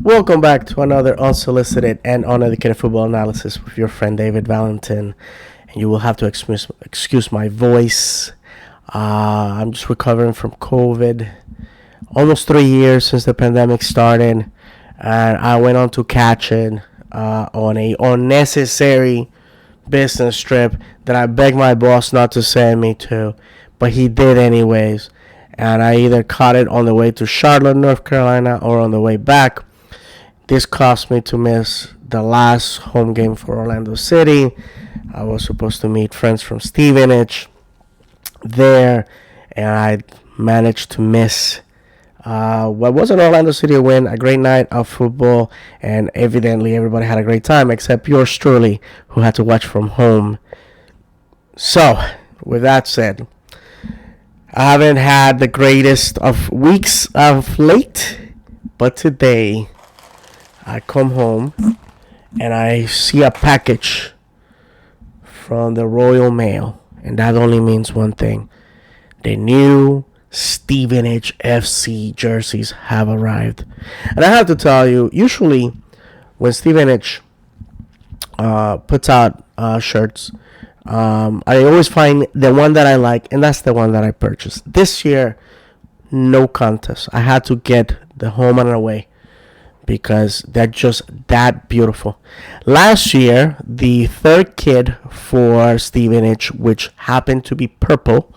Welcome back to another unsolicited and uneducated football analysis with your friend David Valentin. And you will have to excuse my voice. I'm just recovering from COVID. Almost 3 years since the pandemic started, and I went on to catch it on a unnecessary business trip that I begged my boss not to send me to, but he did anyways. And I either caught it on the way to Charlotte, North Carolina, or on the way back. This caused me to miss the last home game for Orlando City. I was supposed to meet friends from Stevenage there, and I managed to miss what was an Orlando City win, a great night of football, and evidently everybody had a great time except yours truly, who had to watch from home. So, with that said, I haven't had the greatest of weeks of late, but today I come home and I see a package from the Royal Mail, and that only means one thing: the new Stevenage FC jerseys have arrived. And I have to tell you, usually when Stevenage puts out shirts, I always find the one that I like, and that's the one that I purchased. This year, no contest. I had to get the home and away because they're just that beautiful. Last year, the third kit for Stevenage, which happened to be purple,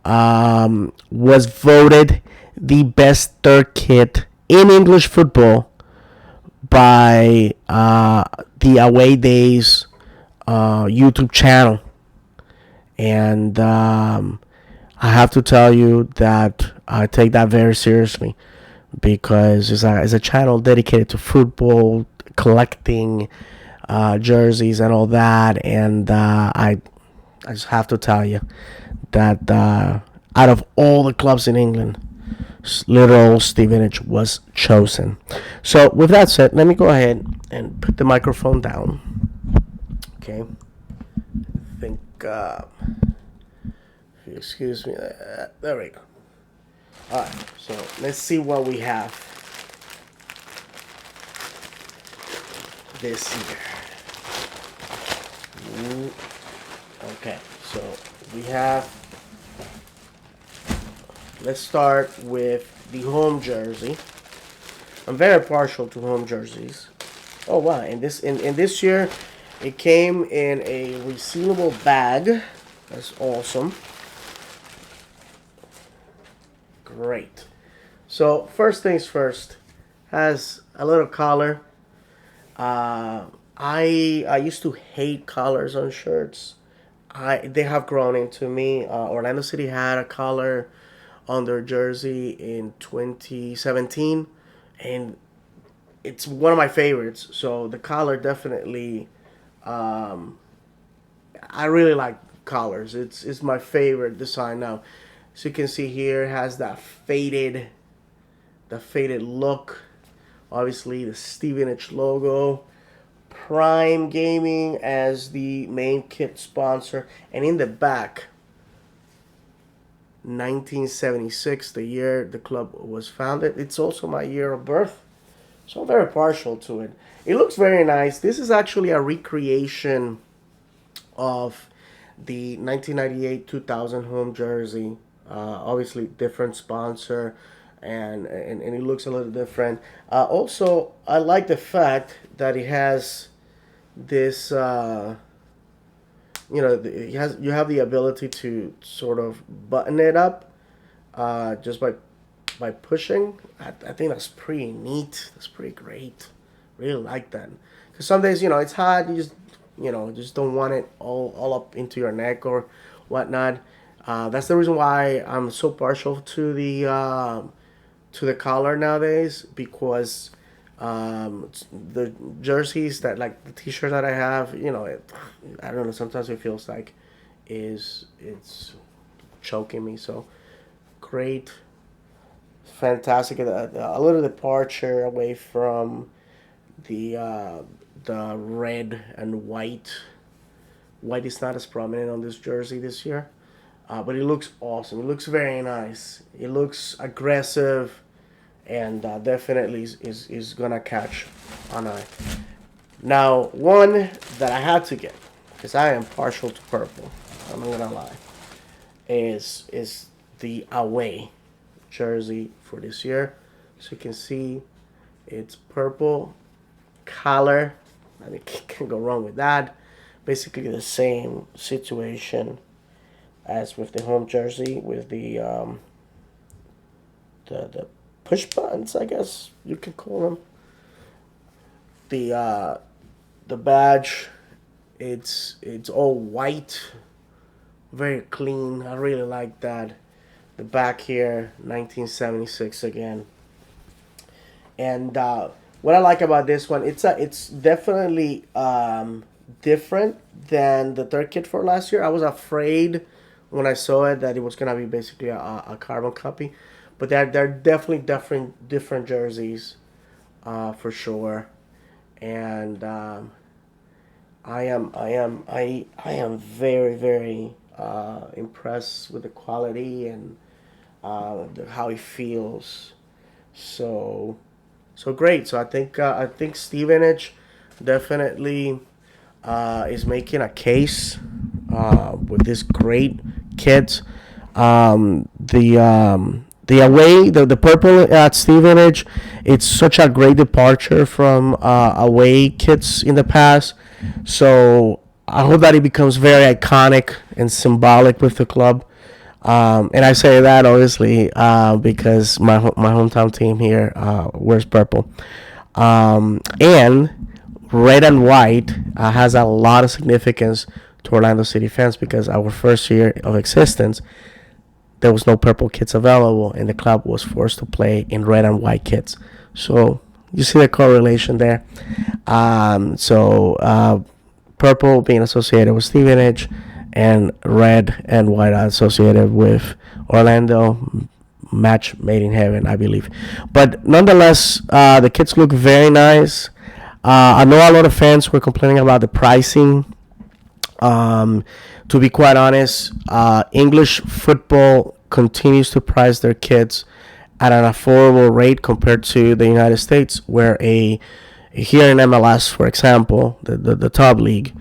was voted the best third kit in English football by the Away Days YouTube channel. And I have to tell you that I take that very seriously, because it's a channel dedicated to football, collecting jerseys and all that. And I just have to tell you that out of all the clubs in England, little Stevenage was chosen. So with that said, let me go ahead and put the microphone down. Okay. I think, if you excuse me, there we go. Alright, so let's see what we have this year. Okay, so we have, let's start with the home jersey. I'm very partial to home jerseys. Oh wow, and this year it came in a resealable bag. That's awesome. Great. So first things first, has a little collar. I used to hate collars on shirts. They have grown into me. Orlando City had a collar on their jersey in 2017, and it's one of my favorites. So the collar definitely, I really like collars. It's my favorite design now. So you can see here, it has that faded look. Obviously, the Stevenage logo. Prime Gaming as the main kit sponsor. And in the back, 1976, the year the club was founded. It's also my year of birth, so I'm very partial to it. It looks very nice. This is actually a recreation of the 1998-2000 home jersey. Obviously, different sponsor, and it looks a little different. Also, I like the fact that it has this. You have the ability to sort of button it up just by pushing. I think that's pretty neat. That's pretty great. Really like that. Because some days, it's hot. You just don't want it all up into your neck or whatnot. That's the reason why I'm so partial to the collar nowadays, because the jerseys that, like the t-shirt that I have, I don't know, sometimes it feels like it's choking me. So great, fantastic. A little departure away from the red and white. White is not as prominent on this jersey this year, but it looks awesome. It looks very nice. It looks aggressive, and definitely is gonna catch an eye. Now, one that I had to get because I am partial to purple. I'm not gonna lie. Is the away jersey for this year? So you can see it's purple collar. I mean, can't go wrong with that. Basically the same situation as with the home jersey with the push buttons, I guess you could call them. The badge, it's all white, very clean. I really like that. The back here, 1976 again. And what I like about this one, it's definitely different than the third kit for last year. I was afraid when I saw it that it was gonna be basically a carbon copy, but they're definitely different jerseys, for sure. And I am very impressed with the quality and how it feels. So so great. So I think Stevenage definitely is making a case with this great kids. The away the purple at Stevenage, it's such a great departure from away kits in the past. So I hope that it becomes very iconic and symbolic with the club. And I say that obviously because my hometown team here wears purple, and red and white has a lot of significance to Orlando City fans because our first year of existence there was no purple kits available, and the club was forced to play in red and white kits. So you see the correlation there. So purple being associated with Stevenage, and red and white associated with Orlando. Match made in heaven, I believe. But nonetheless, the kits look very nice. I know a lot of fans were complaining about the pricing. To be quite honest, English football continues to price their kits at an affordable rate compared to the United States, where a here in MLS, for example, the top league,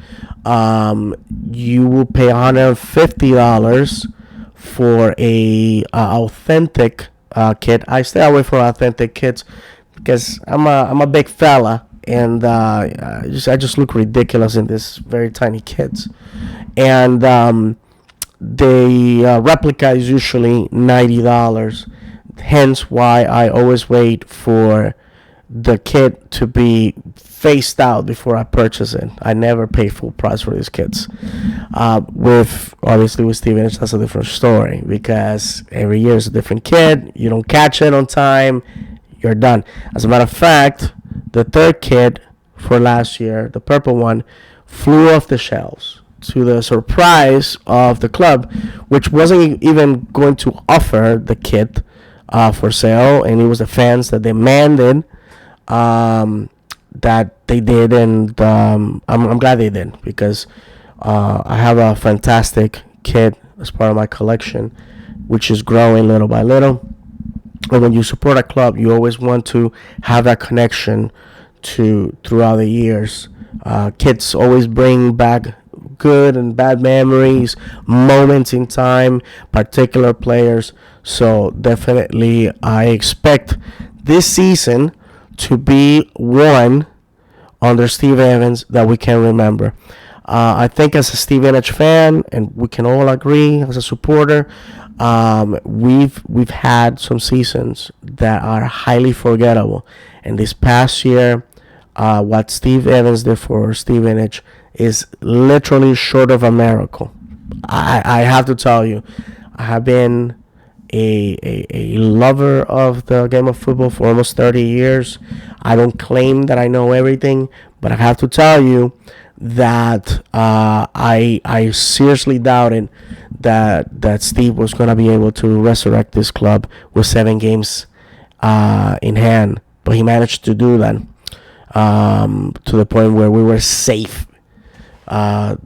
you will pay $150 for a authentic kit. I stay away from authentic kits because I'm a big fella, and I just look ridiculous in this very tiny kits. And the replica is usually $90. Hence why I always wait for the kit to be phased out before I purchase it. I never pay full price for these kits. With obviously with Stevenage, that's a different story because every year is a different kit. You don't catch it on time, you're done. As a matter of fact, the third kit for last year, the purple one, flew off the shelves to the surprise of the club, which wasn't even going to offer the kit for sale, and it was the fans that demanded that they did, and I'm glad they did because I have a fantastic kit as part of my collection, which is growing little by little. And when you support a club, you always want to have that connection to throughout the years. Kids always bring back good and bad memories, moments in time, particular players. So definitely, I expect this season to be one under Steve Evans that we can remember. I think as a Stevenage fan, and we can all agree as a supporter, we've had some seasons that are highly forgettable. And this past year, what Steve Evans did for Stevenage is literally short of a miracle. I have to tell you, I have been a lover of the game of football for almost 30 years. I don't claim that I know everything, but I have to tell you that I seriously doubted that Steve was going to be able to resurrect this club with 7 games in hand. But he managed to do that to the point where we were safe. I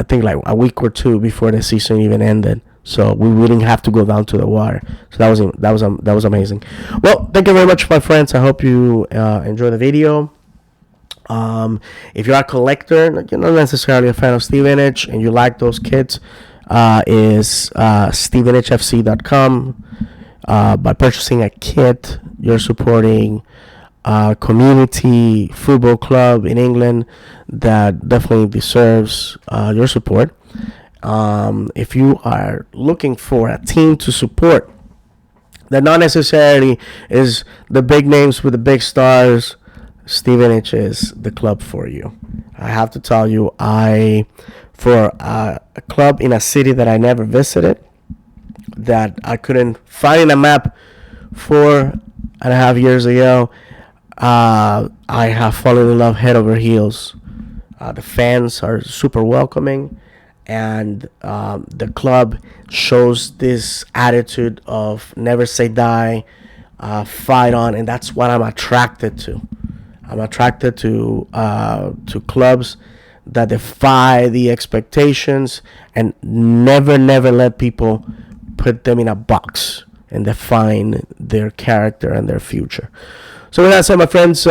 think like a week or two before the season even ended. so we wouldn't have to go down to the water. So that was amazing. Well, thank you very much, my friends. I hope you enjoy the video. If you're a collector, you're not necessarily a fan of Stevenage, and you like those kits, is stevenagefc.com. By purchasing a kit, you're supporting a community football club in England that definitely deserves your support. If you are looking for a team to support that not necessarily is the big names with the big stars, Stevenage is the club for you. I have to tell you, for a club in a city that I never visited, that I couldn't find in a map 4.5 years ago, I have fallen in love head over heels. The fans are super welcoming, and the club shows this attitude of never say die, fight on, and that's what I'm attracted to. I'm attracted to clubs that defy the expectations and never let people put them in a box and define their character and their future. So with that said, my friends,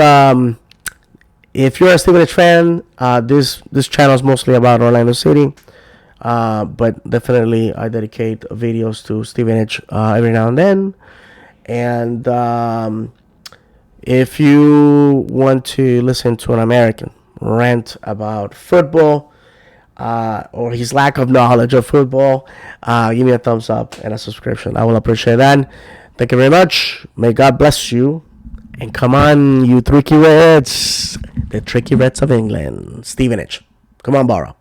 if you're a Stevenage fan, this channel is mostly about Orlando City, but definitely I dedicate videos to Stevenage every now and then. And if you want to listen to an American rant about football, or his lack of knowledge of football, give me a thumbs up and a subscription. I will appreciate that. Thank you very much. May God bless you. And come on, you tricky Reds. The tricky Reds of England. Stevenage. Come on, Borough.